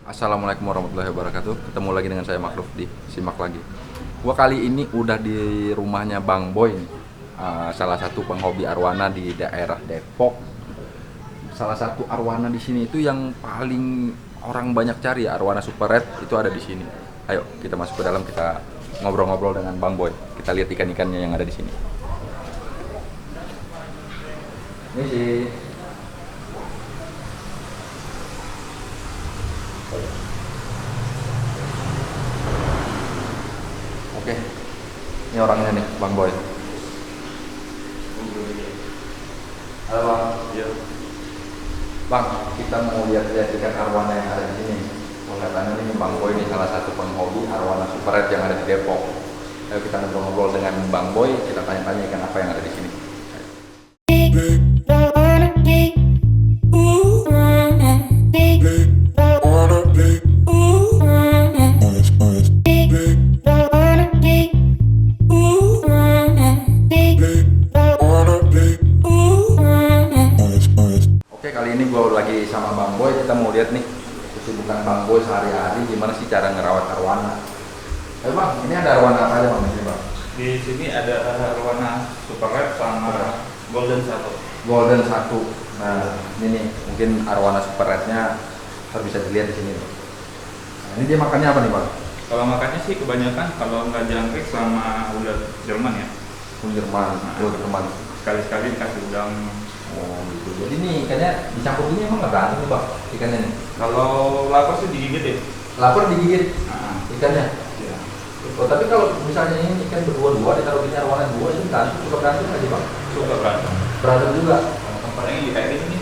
Assalamualaikum warahmatullahi wabarakatuh. Ketemu lagi dengan saya Makruf di Simak lagi. Gua kali ini udah di rumahnya Bang Boy nih. Salah satu penghobi arwana di daerah Depok. Salah satu arwana di sini itu yang paling orang banyak cari ya, arwana super red itu ada di sini. Ayo kita masuk ke dalam, kita ngobrol-ngobrol dengan Bang Boy. Kita lihat ikan-ikannya yang ada di sini. Ini sih. Oke, ini orangnya nih, Bang Boy. Halo Bang. Iya. Bang, kita mau lihat-lihat ikan arwana yang ada di sini. Katanya nih Bang Boy ini salah satu penghobi arwana super red yang ada di Depok. Ayo kita ngobrol-ngobrol dengan Bang Boy, kita tanya-tanya ikan apa yang ada di sini. Oke, kali ini gue lagi sama Bang Boy, kita mau lihat nih kesibukan Bang Boy sehari-hari, gimana sih cara ngerawat arwana. Ayo Bang, ini ada arwana apa aja Bang di sini Bang? Di sini ada arwana super red sama golden satu. Golden satu. Nah, ini nih mungkin arwana super rednya harus bisa dilihat di sini. Nah, ini dia makannya apa nih Bang? Kalau makannya sih kebanyakan kalau nggak jangkrik sama ulat Jerman ya. Jerman, Jerman. Sekali-sekali dikasih udang. Oh gitu. Jadi nih ikannya dicampur ini emang nggak berantem nih Bang? Ikannya nih. Kalau lapar sih digigit ya. Lapar digigit Nah, ikannya. ya. Oh, tapi kalau misalnya ini ikan berdua-dua ditaruh di arwana dua itu berantem, suka berantem nggak sih Bang? Suka berantem. Berantem juga. Tempatnya di kayak gini nih.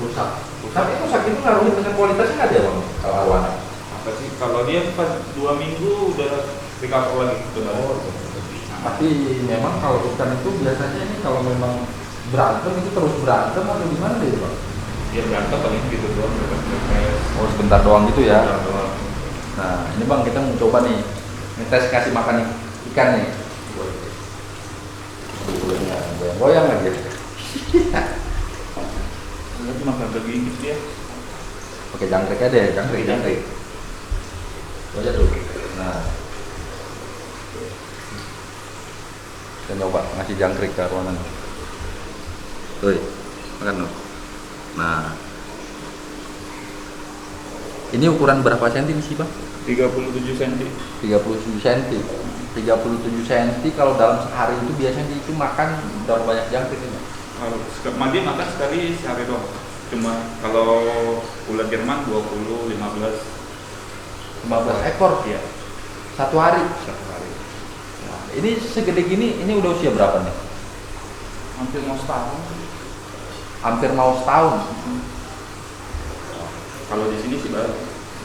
Rusak. Tapi rusak itu ngaruhin dengan kualitasnya nggak dia Bang? Kalau arwana. Apa sih? Kalau dia pas 2 minggu udah recover lagi. Oh, tapi memang kalau ikan itu biasanya ini kalau memang berantem itu terus berantem atau gimana deh Bang? Dia berantem paling gitu doang. Oh sebentar doang gitu ya. Sebentar doang. Nah ini Bang kita mau coba nih ngetes kasih makan ikan nih. Kulitnya goyang-goyang aja. Dia cuma kagak gigit dia. Pakai jangkrik aja deh, jangkrik. Itu aja tuh. Nah kita coba ngasih jangkrik ke arwana. Tuh, makan tuh. Nah, ini ukuran berapa senti nih sih Bang? 37 cm. 37 cm. 37 cm kalau dalam sehari itu biasanya itu makan berapa banyak jangkrik ini? Kalau dia makan sekali sehari doang. Cuma kalau ulat Jerman 20, 15 ekor ya satu hari. satu hari. Nah, ini segede gini, ini udah usia berapa nih? Hampir mau setahun. Hampir mau setahun. Kalau di sini sih baru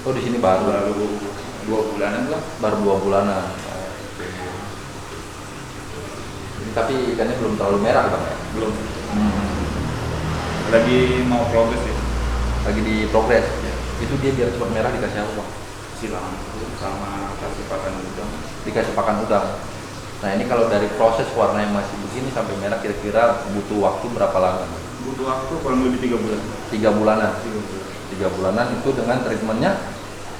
Oh di sini baru 2 bulanan lah. baru 2 bulanan. Ini tapi ikannya belum terlalu merah Bang ya? Belum. Lagi mau progres ya. Lagi di progres. Itu dia biar cepat merah dikasih apa Bang? Silang sama kasih pakan udang. Dikasih pakan udang. Nah ini kalau dari proses warna yang masih begini sampai merah kira-kira butuh waktu berapa lama? Butuh waktu kurang lebih 3 bulan. 3 bulanan. 3 bulan. 3 bulanan itu dengan treatmentnya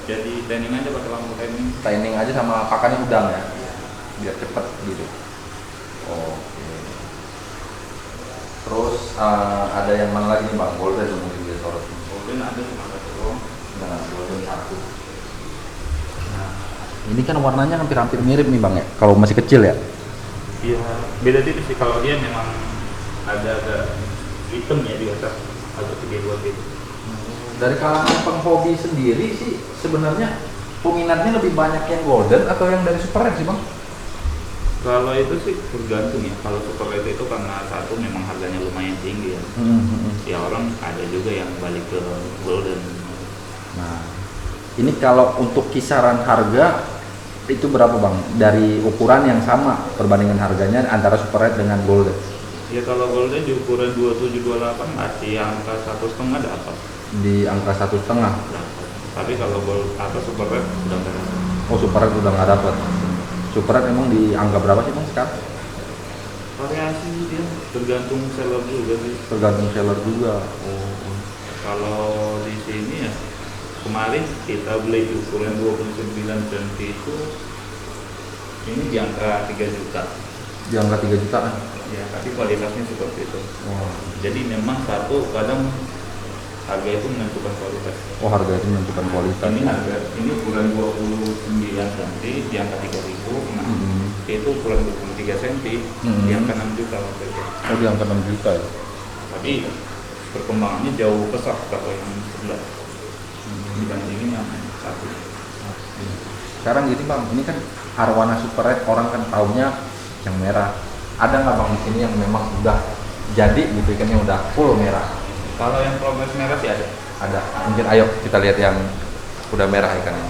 Jadi tanning aja pakai lampu tanning. tanning aja sama pakannya udang ya, biar cepet gitu. Oke. Terus ada yang mana lagi nih Bang? Golden mungkin dia sorot. Golden ada cuma satu doang. Nah, golden satu. Nah, ini kan warnanya hampir-hampir mirip nih Bang ya, kalau masih kecil ya. Iya, beda tipis sih. Kalau dia memang ada hitam ya di atas, agak gede buat gitu. Dari kalangan penghobi sendiri sih sebenarnya peminatnya lebih banyak yang golden atau yang dari super red sih Bang? Kalau itu sih tergantung ya. Kalau super red itu karena satu memang harganya lumayan tinggi ya. Ya orang ada juga yang balik ke golden. Nah, ini kalau untuk kisaran harga itu berapa Bang? Dari ukuran yang sama perbandingan harganya antara super red dengan golden? Ya kalau golden di ukuran 27 28 masih angka 1,5 dapat. Di angka 1,5. Dapat. Tapi kalau super red udah nggak dapat. Oh super red udah nggak dapet. Super red emang di angka berapa sih Bang sekarang? Variasi dia tergantung seller juga sih. Tergantung seller juga. Oh. Kalau di sini ya kemarin kita beli ukuran 29 cm itu ini di angka 3 juta. Di angka 3 jutaan. Ya, tapi kualitasnya seperti itu. Wah. Jadi memang satu kadang harga itu menentukan kualitas. Oh, harga itu menentukan kualitas. Ini ukuran 29 cm di angka 3.000. Nah, itu ukuran 23 cm di angka 6 juta waktu itu. Oh, di angka 6 juta ya. Tapi perkembangannya jauh pesat kalau yang sebelah dibandingin yang satu. Sekarang gini Bang, ini kan Arowana Super Red orang kan taunya yang merah. Ada nggak Bang di sini yang memang udah jadi gitu ikannya udah full merah? Kalau yang progres merah sih ada. Ada. Mungkin ayo kita lihat yang udah merah ikannya.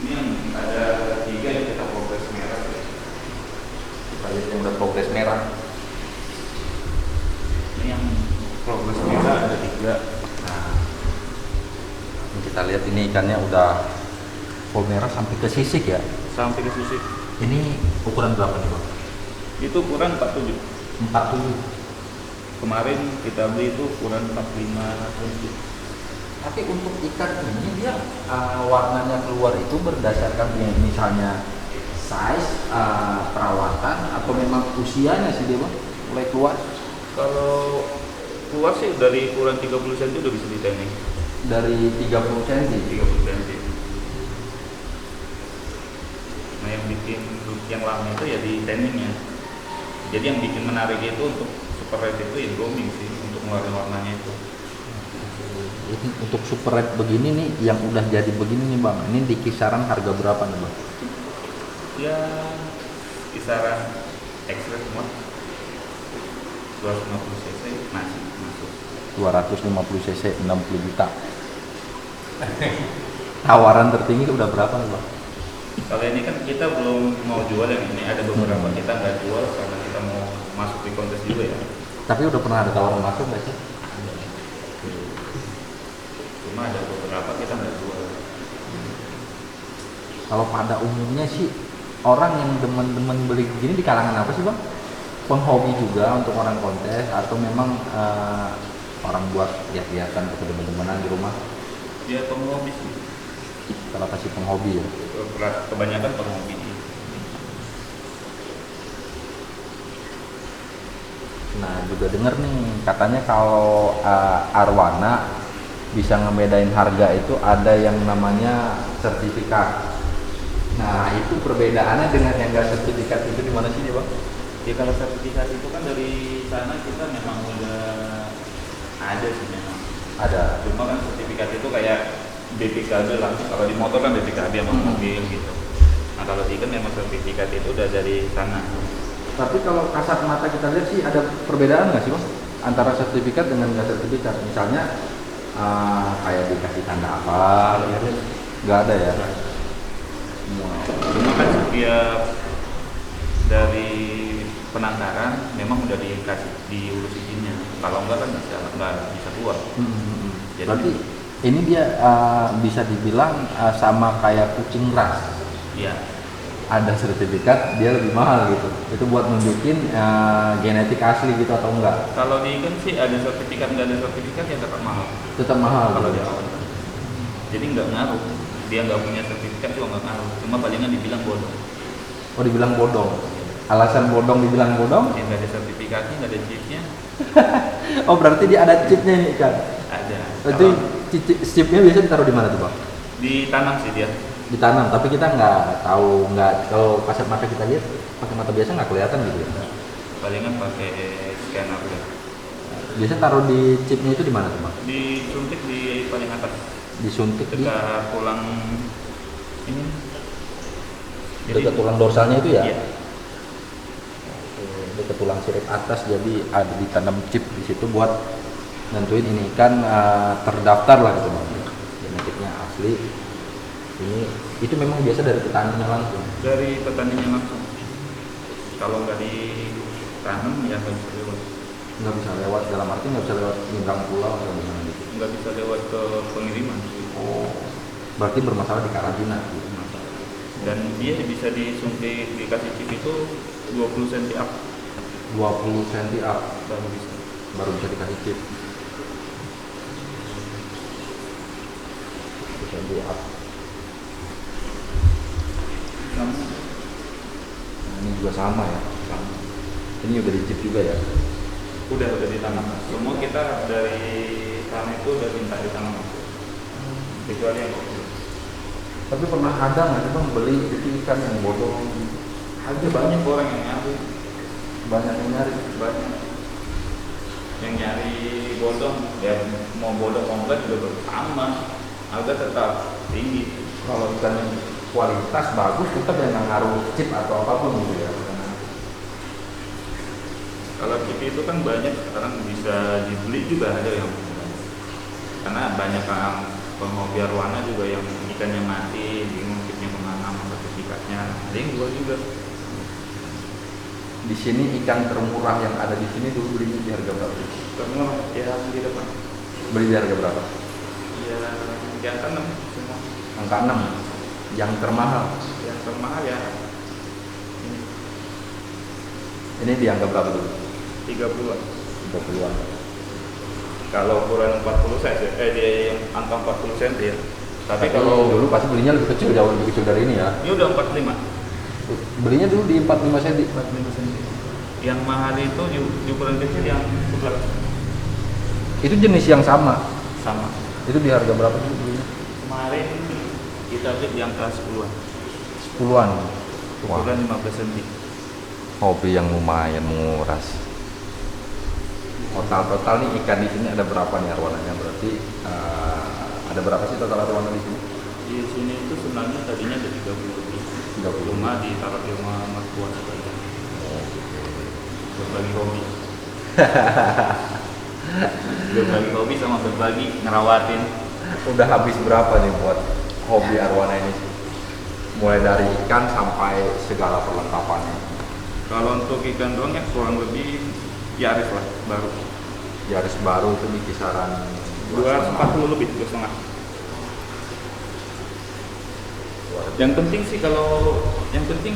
Ini yang ada 3 yang kita progres merah. Kita lihat yang udah progres merah. Ini yang progres merah ada 3. Nah, ini kita lihat ini ikannya udah full merah sampai ke sisik ya. Sampai ke sisik. Ini ukuran berapa nih Bang? Itu ukuran 47. 47. Kemarin kita beli itu ukuran 45 cm. Tapi untuk ikan ini dia warnanya keluar itu berdasarkan misalnya size, perawatan atau memang usianya sih dia Bang mulai keluar? Kalau keluar sih dari ukuran 30 cm udah bisa di-tanning. Dari 30 cm. 30 cm. Nah, yang bikin yang lama itu ya di tanningnya. Jadi yang bikin menarik itu untuk super red itu ya grooming sih, untuk ngeluarin warnanya itu. Untuk super red begini nih, yang udah jadi begini nih Bang, ini di kisaran harga berapa nih Bang? Ya kisaran extra semua 250 cc masih masuk. 250 cc 60 juta. Tawaran tertinggi udah berapa nih Bang? Kalau ini kan kita belum mau jual yang ini, ada beberapa kita nggak jual karena kita mau masuk di kontes juga ya. Tapi udah pernah ada tawaran masuk nggak sih? Cuma ada beberapa kita nggak jual. Kalau pada umumnya sih orang yang demen-demen beli gini di kalangan apa sih Bang? Penghobi juga untuk orang kontes atau memang orang buat lihat-lihatan atau demen-demenan di rumah? Dia penghobi sih. Kalau kasih penghobi ya. Kebanyakan penghobi. Nah juga denger nih katanya kalau Arowana bisa ngebedain harga itu ada yang namanya sertifikat. Nah itu perbedaannya dengan yang nggak sertifikat itu di mana sih nih Bang? Ya kalau sertifikat itu kan dari sana kita memang udah ada sih memang. Ada. Cuma kan sertifikat itu kayak BPKB lah. Kalau di motor kan BPKB sama mobil gitu. Nah kalau di ikan memang sertifikat itu udah dari sana. Tapi kalau kasat mata kita lihat sih ada perbedaan nggak sih Bang? Antara sertifikat dengan nggak sertifikat. Misalnya kayak dikasih tanda apa gitu. Nggak ada ya? Cuma kan setiap dari penangkaran memang udah dikasih diurus izinnya. Kalau enggak kan nggak bisa keluar. Jadi berarti ini dia bisa dibilang sama kayak kucing ras. iya. Ada sertifikat dia lebih mahal gitu. Itu buat nunjukin genetik asli gitu atau enggak? Kalau di ikan sih ada sertifikat nggak ada sertifikat ya tetap mahal. Tetap mahal. Kalau gitu. di awal. Jadi nggak ngaruh. Dia nggak punya sertifikat juga nggak ngaruh. Cuma palingan dibilang bodong. Oh dibilang bodong. Alasan bodong dibilang bodong? Dia nggak ada sertifikatnya, nggak ada chipnya. Oh berarti dia ada chipnya nih kan? Ada. Itu chipnya biasa ditaruh di mana tuh Bang? Ditanam sih dia. Ditanam, tapi kita nggak tahu, nggak kalau kasat mata kita lihat pakai mata biasa nggak kelihatan gitu ya. Palingan pakai scanner ya. Biasa taruh di chipnya itu di mana tuh Bang? Disuntik di paling atas. Disuntik di Dekat tulang ini. dekat tulang dorsalnya itu ya? Iya. Dekat tulang sirip atas, jadi ada ditanam chip di situ buat nentuin ini ikan terdaftar lah gitu Bang. Genetiknya asli. Ini itu memang biasa dari petaninya langsung. Dari petaninya langsung. Kalau nggak ditanam ya nggak bisa lewat. Nggak bisa lewat dalam arti nggak bisa lewat nyebrang pulau atau gimana gitu. Nggak bisa lewat ke pengiriman. Oh, berarti bermasalah di karantina. Gitu. Dan dia bisa disuntik dikasih chip itu 20 cm up. 20 cm up baru bisa. baru bisa dikasih chip. 20 cm up. Sama. Nah, ini juga sama ya. Sama. Ini udah di chip juga ya. Udah ditanam. Semua kita dari tanah itu udah minta ditanam. Kecuali yang kopi. Tapi pernah ada nggak sih bang beli itu ikan yang bodong? Ada banyak orang yang nyari. Banyak yang nyari. Banyak yang nyari bodong, ya mau bodong mau enggak juga sama, harga tetap tinggi. Kalau ikan yang kualitas bagus tetap yang ngaruh chip atau apapun gitu ya. Kalau chip itu kan banyak sekarang bisa dibeli juga ada yang, karena banyak orang penghobi arwana juga yang ikannya mati, bingung chipnya kemana, mau sertifikatnya, ada yang jual juga. Di sini ikan termurah yang ada di sini dulu belinya di harga berapa? Karena ya di depan, Beli di harga berapa? ya yang tanam semua, Angka 6. Yang termahal. yang termahal ya Ini dianggap berapa dulu? 30-an. 30-an. Kalau ukuran 40 cm, dia yang angka 40 cm ya. Tapi Kalau kalau dulu pasti belinya lebih kecil, jauh lebih kecil dari ini ya. ini udah 45. Belinya dulu di 45 cm. 45 cm. Yang mahal itu di ukuran kecil yang 11 Itu jenis yang sama. sama. Itu di harga berapa sih belinya? Kemarin kita beli di angka 10-an. 10-an. Wah, Ukuran 15 cm. hobi yang lumayan menguras. Total nih ikan di sini ada berapa nih arwananya? Berarti ada berapa sih total arwana di sini? Di sini itu sebenarnya tadinya ada 30 lebih. 30. Rumah ditaruh di rumah mertua saja. Berbagi hobi. Berbagi hobi sama berbagi ngerawatin. Udah habis berapa nih buat hobi arwana ini? Mulai dari ikan sampai segala perlengkapannya. Kalau untuk ikan doang ya kurang lebih Yaris lah baru. Yaris baru itu di kisaran 240 lebih, 2,5. Yang penting sih yang penting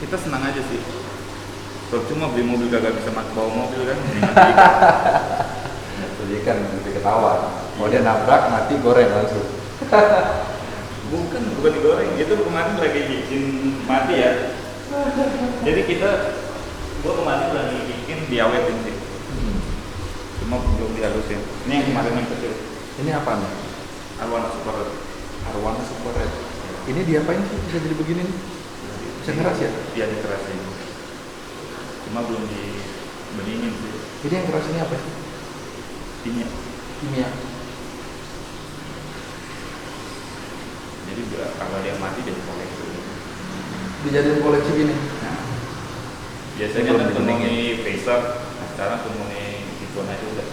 kita senang aja sih. Cuma beli mobil gak bisa bawa mobil kan. Jadi kan lebih ketawa. Mau dia nabrak mati goreng langsung. bukan digoreng, itu kemarin lagi bikin mati ya. Jadi gua kemarin lagi bikin diawetin sih. Cuma belum dihalusin. Ini yang kemarin yang kecil. Ini apa nih? Arwana Super Red. Arwana Super Red. Ini diapain sih bisa jadi begini nih? Bisa keras ya? Iya dikerasin. Cuma belum dibeningin sih. Ini yang keras ini apa sih? Kimia. Kimia. Jadi kalau dia mati jadi koleksi. Dijadiin koleksi gini. Nah, biasanya Belum kan dibeningin. temui Pacer, nah sekarang temui Icon aja udah.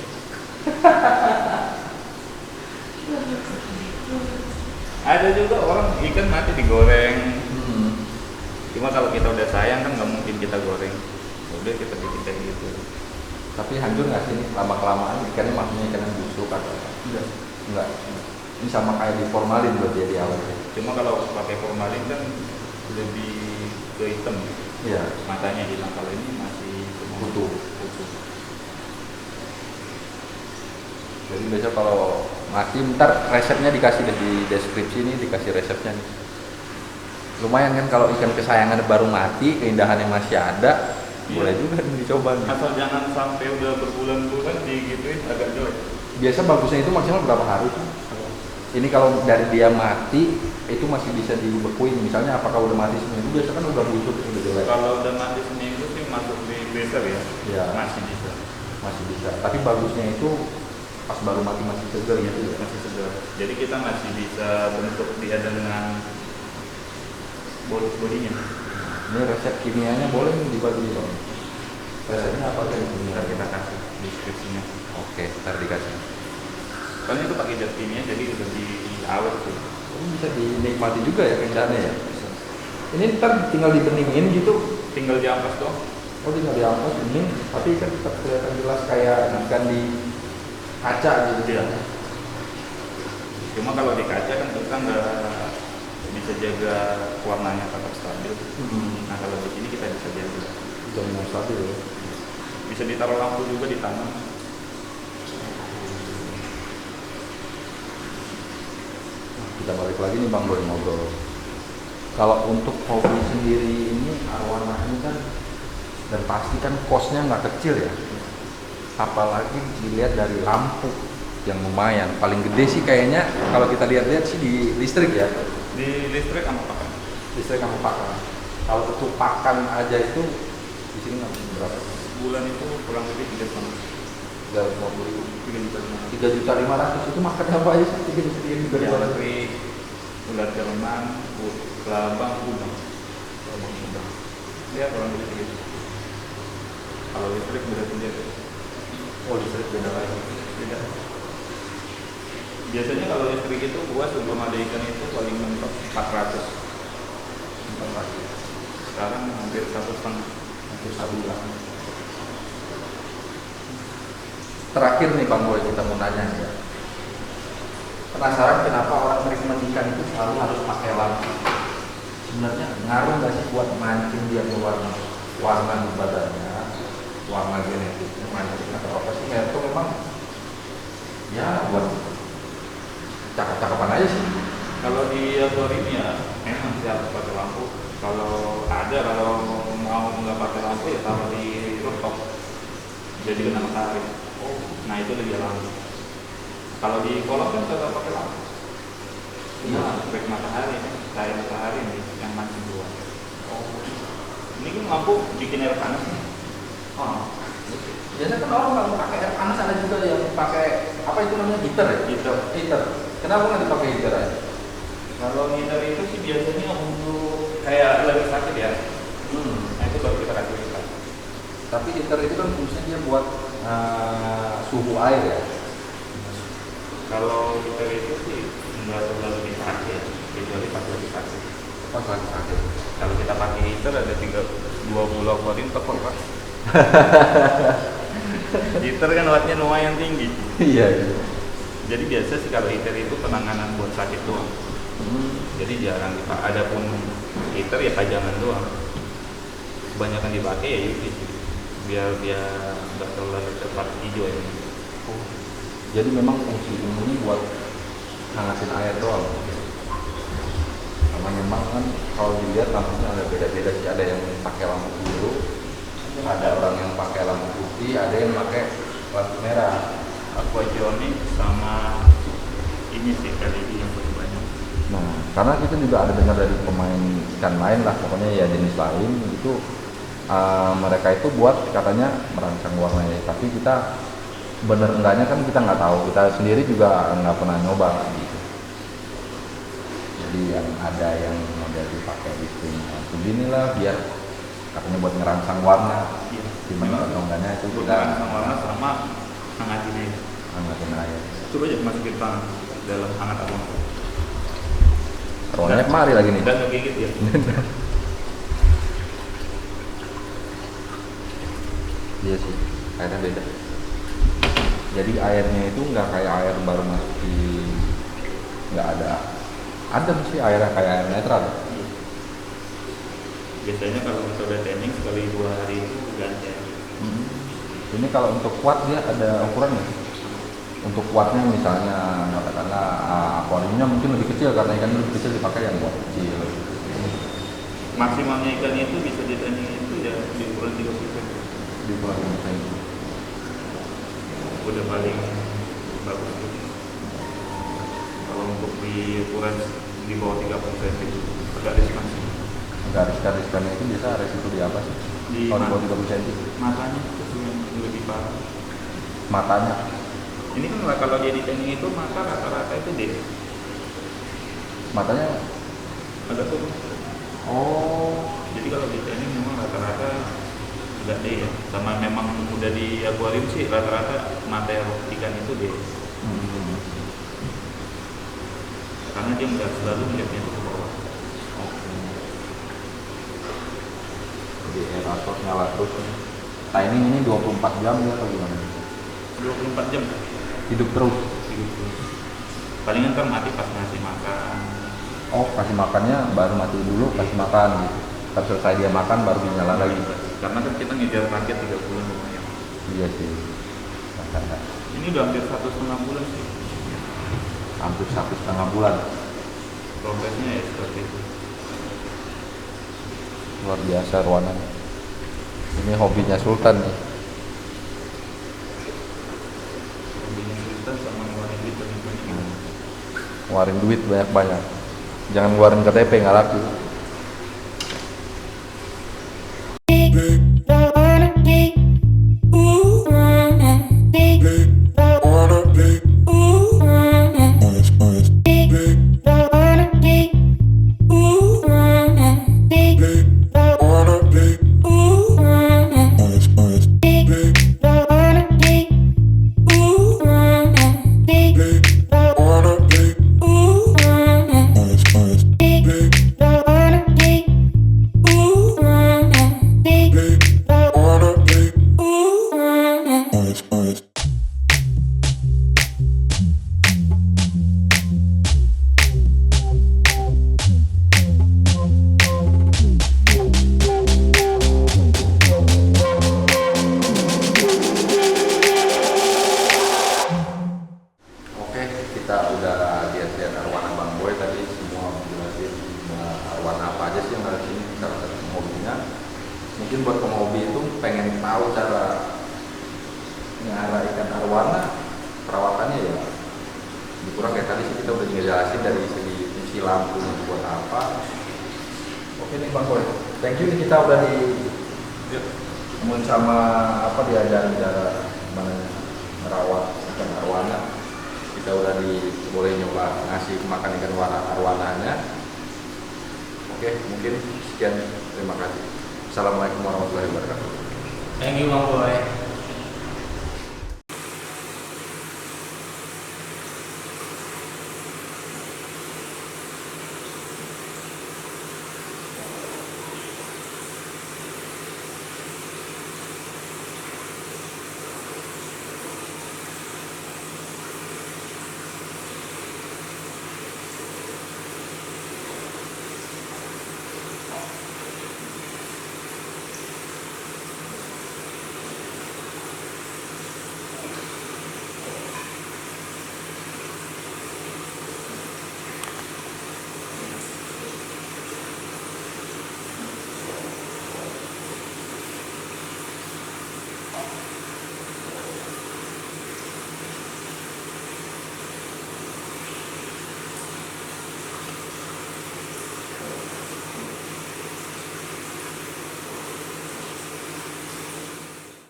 Ada juga orang ikan mati digoreng. Cuma kalau kita udah sayang kan nggak mungkin kita goreng. Udah kita bikin kayak gitu. Tapi hancur nggak sih ini lama kelamaan ikannya maksudnya ikan yang busuk atau Enggak. enggak? Ini sama kayak di formalin buat dia di awal. Cuma kalau pakai formalin kan lebih ke hitam. Iya. Matanya hilang, kalau ini masih semua Utuh. utuh. Jadi besok kalau mati ntar resepnya dikasih deh di deskripsi ini, dikasih resepnya nih. Lumayan kan kalau ikan kesayangan baru mati, keindahannya masih ada, Iya. boleh juga nih dicoba nih. Asal jangan sampai udah berbulan-bulan digituin agak jelek. Biasa bagusnya itu maksimal berapa hari sih? Ini kalau dari dia mati itu masih bisa dibekuin, misalnya apakah udah mati seminggu, biasa kan udah busuk udah jelek. Kalau udah mati seminggu sih masuk di freezer ya. Iya. Masih bisa. Masih bisa. Tapi bagusnya itu pas baru mati masih segar Iya, gitu ya. masih segar. Jadi kita masih bisa bentuk dia dengan bodinya. Ini resep kimianya boleh nih dibagi dong. Resepnya apa tadi Ntar kimianya? kita kasih deskripsinya. Oke, ntar dikasih. Kan itu pakai zat kimia jadi lebih awet tuh. Ini bisa dinikmati juga ya keindahannya ya. Ini ntar tinggal dibeningin gitu. Tinggal diampas doang. Oh tinggal diampas bening, tapi kan tetap kelihatan jelas kayak ikan di kaca gitu. Iya. Cuma kalau di kaca kan kita nggak bisa jaga warnanya tetap stabil. Nah kalau di sini kita bisa jaga. Jam stabil ya. Bisa ditaruh lampu juga di tangan. Kita balik lagi nih Bang Boy ngobrol. Kalau untuk hobi sendiri ini arwana ini kan, dan pasti kan kosnya nggak kecil ya. Apalagi dilihat dari lampu yang lumayan. Paling gede sih kayaknya kalau kita lihat-lihat sih di listrik ya. Di listrik sama pakan. Listrik sama pakan. Kalau untuk pakan aja itu di sini nggak berapa? Bulan itu kurang lebih 3,5. 3.500.000 itu makannya apa aja sih? 3.500.000. Listrik, ular jalanan, kelabang, udang. Ya kurang lebih segitu. Kalau listrik beda sendiri. Oh, listrik beda lagi. Beda. Biasanya kalau listrik itu gua sebelum ada ikan itu paling mentok 400. Sekarang hampir 1,5. Hampir 1 bulan. Terakhir nih Bang Boy, kita mau nanya ya. Penasaran kenapa orang menikmati ikan itu selalu harus pakai lampu? Sebenarnya ngaruh nggak sih buat mancing dia keluar warna di badannya, warna genetiknya, mancing atau apa sih? Itu memang ya buat cakep-cakepan aja sih. Kalau di akuarium ya memang sih harus pakai lampu. Kalau mau nggak pakai lampu ya taruh di rooftop, jadi kena matahari. Nah itu lebih lampu. Kalau di kolam kan tetap pakai lampu. Iya, baik matahari, cahaya matahari nih yang mancing keluar. Ini kan lampu bikin air panas. Oh. Biasanya kan orang kalau pakai air panas ada juga yang pakai apa itu namanya heater ya? Heater. Kenapa nggak dipakai heater aja? Kalau heater itu sih biasanya untuk kayak lagi sakit ya. Nah itu baru kita kasih heater. Tapi heater itu kan fungsinya dia buat suhu air ya. Kalau heater itu sih nggak terlalu dipakai, kecuali pas lagi sakit. Pas lagi sakit. Kalau kita pakai heater ada 20 akuarium tepung pak. Heater kan wattnya lumayan tinggi. Iya. Jadi biasa sih kalau heater itu penanganan buat sakit doang. Jadi jarang dipakai. Adapun heater ya pajangan doang. Kebanyakan dipakai ya UV biar dia nggak terlalu cepat hijau ya. Jadi memang fungsi ini buat hangatin air doang. Karena memang kan kalau dilihat lampunya ada beda-beda sih. Ada yang pakai lampu biru, ada orang yang pakai lampu putih, ada yang pakai lampu merah. Aquatronic sama ini sih LED yang paling banyak. Nah, karena kita juga ada dengar dari pemain ikan lain lah, pokoknya ya jenis lain itu mereka itu buat katanya merangsang warnanya, tapi kita bener enggaknya kan kita nggak tahu, kita sendiri juga nggak pernah nyoba gitu. Jadi yang ada yang model dipakai itu beginilah biar katanya buat ngerangsang warna, gimana atau enggaknya itu Untuk kita merangsang warna sama hangatin air. hangatin air. Coba aja masukin tangan dalam hangat apa? Arwananya kemari lagi nih. Udah ngegigit ya. Iya sih, airnya beda. Jadi airnya itu nggak kayak air baru masuk di, nggak ada sih airnya kayak air netral. Biasanya kalau kita udah tanning sekali 2 hari itu ganti air. Ini kalau untuk kuat dia ada ukuran nggak? Untuk kuatnya misalnya katakanlah akuariumnya mungkin lebih kecil karena ikannya lebih kecil dipakai yang buat kecil. Maksimalnya ikan itu bisa di tanning itu ya di ukuran 30 cm. Di ukuran ini. Udah paling bagus tuh. Kalau untuk di ukuran di bawah 30 cm agak riskan sih. Agak riskan-riskannya itu bisa resiko di apa sih? Di Kalau di bawah 30 cm? matanya itu yang lebih parah. Matanya. Ini kan kalau dia di tanning itu mata rata-rata itu D. Matanya? Agak turun. Oh. Jadi kalau di tanning memang rata-rata agak D ya. Sama memang udah di akuarium sih rata-rata mata ikan itu D. Karena dia nggak selalu melihatnya itu ke bawah. Jadi aerator nyala terus. Timing ini 24 jam ya atau gimana? 24 jam Hidup terus. hidup terus. Palingan kan mati pas ngasih makan. Oh, kasih makannya baru mati dulu, kasih makan gitu. Pas selesai dia makan baru dinyala lagi. Karena kan kita ngejar target 3 bulan lumayan. Iya sih. Ini udah hampir 1,5 bulan sih. Hampir 1,5 bulan. Progresnya ya seperti itu. Luar biasa Arwana. Ini hobinya Sultan nih. Hobinya kita sama ngeluarin duit banyak-banyak. Ngeluarin duit banyak-banyak. Jangan ngeluarin KTP, nggak laku. Oke, kita udah lihat-lihat arwana Bang Boy tadi, semua jelasin arwana apa aja sih yang ada di sini, salah satu hobinya. Mungkin buat penghobi itu pengen tahu cara nyara ikan arwana, perawatannya ya kurang kayak tadi sih kita udah jelasin dari segi fungsi lampu buat apa. Oke nih Bang Boy, thank you nih, kita udah di sama apa diajarin cara gimana merawat ikan arwana. Kita udah boleh nyoba ngasih makan ikan arwananya. Oke, mungkin sekian, terima kasih. Assalamualaikum warahmatullahi wabarakatuh. Thank you Bang Boy.